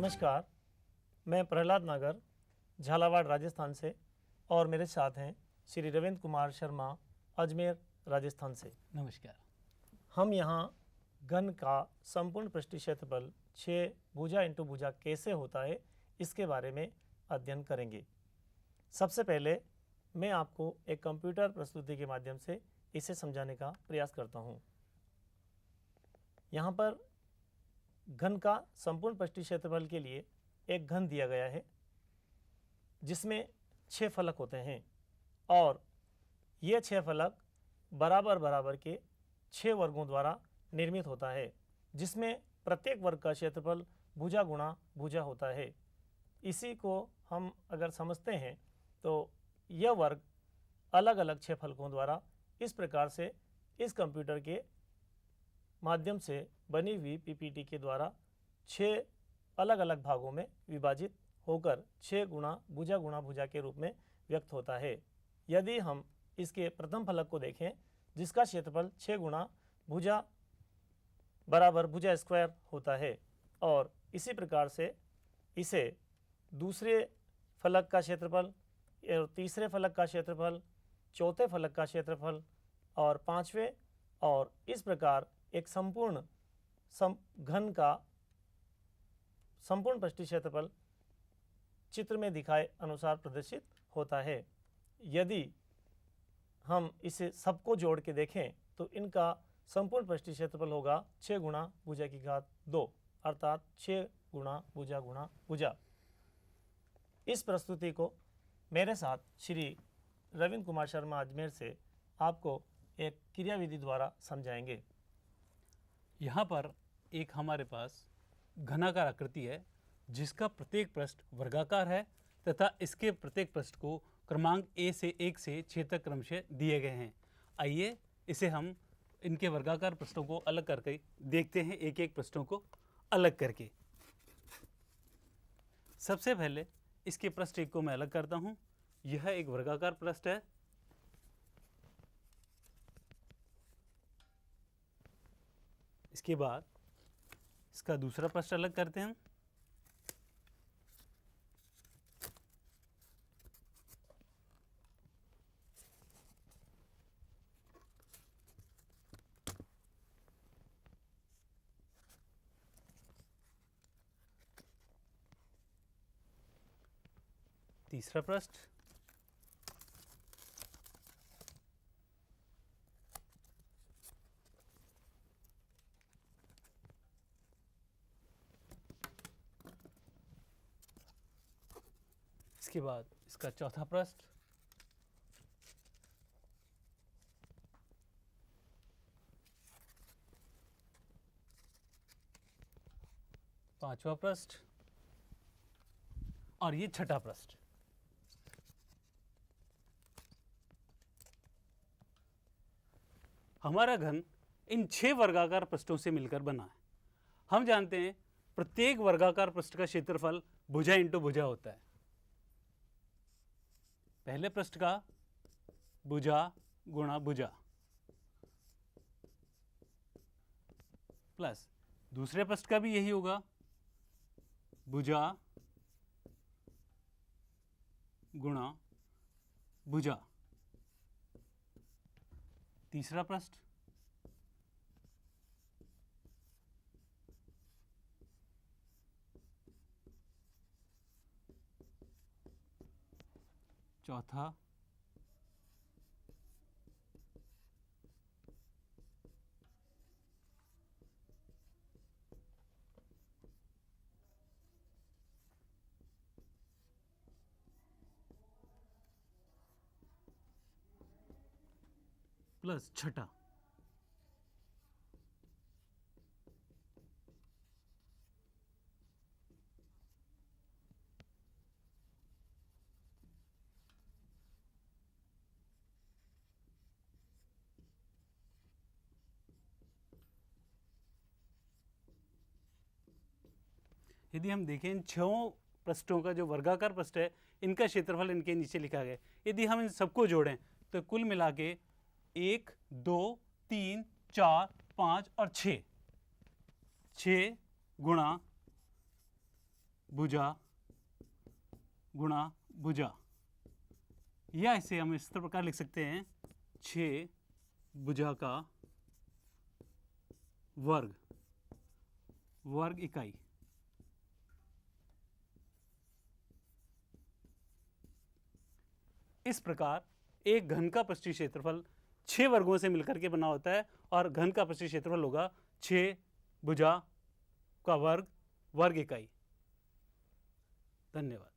नमस्कार, मैं प्रहलाद नागर, झालावाड़ राजस्थान से और मेरे साथ हैं श्री रविंद्र कुमार शर्मा, अजमेर राजस्थान से। नमस्कार। हम यहाँ घन का संपूर्ण पृष्ठीय क्षेत्रफल 6 भुजा इंटू भुजा कैसे होता है इसके बारे में अध्ययन करेंगे। सबसे पहले मैं आपको एक कंप्यूटर प्रस्तुति के माध्यम से इसे समझाने का प्रयास करता हूँ। यहाँ पर घन का संपूर्ण पृष्ठीय क्षेत्रफल के लिए एक घन दिया गया है जिसमें 6 फलक होते हैं और ये 6 फलक बराबर बराबर के 6 वर्गों द्वारा निर्मित होता है, जिसमें प्रत्येक वर्ग का क्षेत्रफल भुजा गुणा भुजा होता है। इसी को हम अगर समझते हैं तो यह वर्ग अलग अलग 6 फलकों द्वारा इस प्रकार से इस कंप्यूटर के माध्यम से बनी हुई पीपीटी के द्वारा 6 अलग अलग भागों में विभाजित होकर 6 गुणा भुजा के रूप में व्यक्त होता है। यदि हम इसके प्रथम फलक को देखें जिसका क्षेत्रफल 6 गुणा भुजा बराबर भुजा स्क्वायर होता है और इसी प्रकार से इसे दूसरे फलक का क्षेत्रफल, तीसरे फलक का क्षेत्रफल, चौथे फलक का क्षेत्रफल और पांचवें, और इस प्रकार एक संपूर्ण घन का संपूर्ण पृष्ठीय क्षेत्रफल चित्र में दिखाए अनुसार प्रदर्शित होता है। यदि हम इसे सबको जोड़ के देखें तो इनका संपूर्ण पृष्ठीय क्षेत्रफल होगा 6 गुणा भुजा की घात 2 अर्थात 6 गुणा भुजा। इस प्रस्तुति को मेरे साथ श्री रविंद्र कुमार शर्मा अजमेर से आपको एक क्रियाविधि द्वारा समझाएंगे। यहाँ पर एक हमारे पास घनाकार आकृति है जिसका प्रत्येक पृष्ठ वर्गाकार है तथा इसके प्रत्येक पृष्ठ को क्रमांक A से 1 से 6 तक क्रमशः दिए गए हैं। आइए इसे हम इनके वर्गाकार पृष्ठों को अलग करके देखते हैं, एक एक पृष्ठों को अलग करके। सबसे पहले इसके पृष्ठ एक को मैं अलग करता हूँ। यह एक वर्गाकार पृष्ठ है। इसके बाद इसका दूसरा पृष्ठ अलग करते हैं। तीसरा पृष्ठ, इसके बाद इसका चौथा पृष्ठ, पांचवा पृष्ठ और ये छठा पृष्ठ। हमारा घन इन 6 वर्गाकार पृष्ठों से मिलकर बना है। हम जानते हैं प्रत्येक वर्गाकार पृष्ठ का क्षेत्रफल भुजा इंटू भुजा होता है। पहले पृष्ठ का भुजा गुणा भुजा प्लस दूसरे पृष्ठ का भी यही होगा, भुजा गुणा भुजा। तीसरा पृष्ठ, चौथा, प्लस छठा। यदि हम देखें इन 6 पृष्ठों का जो वर्गाकार पृष्ठ है इनका क्षेत्रफल इनके नीचे लिखा गया है। यदि हम इन सबको जोड़ें तो कुल मिला के 1, 2, 3, 4, 5 और 6 गुणा भुजा गुणा भुजा, या इसे हम इस प्रकार लिख सकते हैं 6 भुजा का वर्ग इकाई। इस प्रकार एक घन का पृष्ठीय क्षेत्रफल 6 वर्गों से मिलकर के बना होता है और घन का पृष्ठीय क्षेत्रफल होगा 6 भुजा का वर्ग इकाई। धन्यवाद।